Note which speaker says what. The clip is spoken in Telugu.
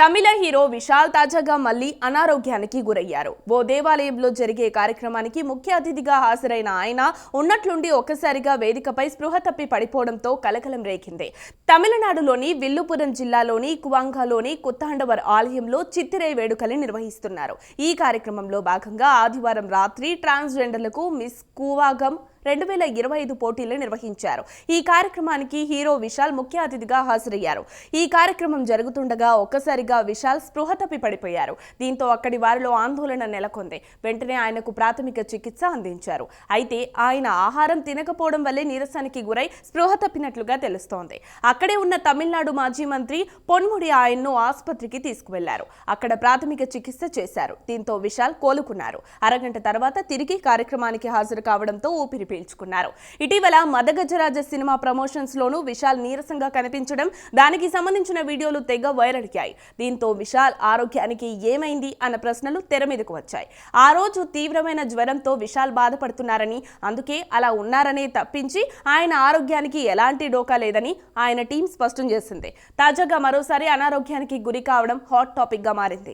Speaker 1: తమిళ హీరో విశాల్ తాజాగా మళ్లీ అనారోగ్యానికి గురయ్యారు. ఓ దేవాలయంలో జరిగే కార్యక్రమానికి ముఖ్య అతిథిగా హాజరైన ఆయన ఉన్నట్లుండి ఒక్కసారిగా వేదికపై స్పృహ తప్పి పడిపోవడంతో కలకలం రేగింది. తమిళనాడులోని విల్లుపురం జిల్లాలోని కువాంగాలోని కుత్తాండవర్ ఆలయంలో చిత్తిరై వేడుకలు నిర్వహిస్తున్నారు. ఈ కార్యక్రమంలో భాగంగా ఆదివారం రాత్రి ట్రాన్స్జెండర్లకు మిస్ కువాగం 2025 పోటీలు నిర్వహించారు. ఈ కార్యక్రమానికి హీరో విశాల్ ముఖ్య అతిథిగా హాజరయ్యారు. ఈ కార్యక్రమం జరుగుతుండగా ఒక్కసారిగా విశాల్ స్పృహ తప్పి పడిపోయారు. దీంతో అక్కడి వారిలో ఆందోళన నెలకొంది. వెంటనే ఆయనకు ప్రాథమిక చికిత్స అందించారు. అయితే ఆయన ఆహారం తినకపోవడం వల్లే నీరసానికి గురై స్పృహ తప్పినట్లుగా తెలుస్తోంది. అక్కడే ఉన్న తమిళనాడు మాజీ మంత్రి పొన్ముడి ఆయన్ను ఆసుపత్రికి తీసుకువెళ్లారు. అక్కడ ప్రాథమిక చికిత్స చేశారు. దీంతో విశాల్ కోలుకున్నారు. అరగంట తర్వాత తిరిగి కార్యక్రమానికి హాజరు కావడంతో ఊపిరి పీల్చుకున్నారు. ఇటీవల మదగజరాజ సినిమా ప్రమోషన్స్ లోనూ విశాల్ నీరసంగా కనిపించడం, దానికి సంబంధించిన వీడియోలు తెగ వైరల్ అయ్యాయి. దీంతో విశాల్ ఆరోగ్యానికి ఏమైంది అన్న ప్రశ్నలు తెర మీదకు వచ్చాయి. ఆ రోజు తీవ్రమైన జ్వరంతో విశాల్ బాధపడుతున్నారని, అందుకే అలా ఉన్నారనే తప్పించి ఆయన ఆరోగ్యానికి ఎలాంటి డోకా లేదని ఆయన టీం స్పష్టం చేసింది. తాజాగా మరోసారి అనారోగ్యానికి గురి కావడం హాట్ టాపిక్ గా మారింది.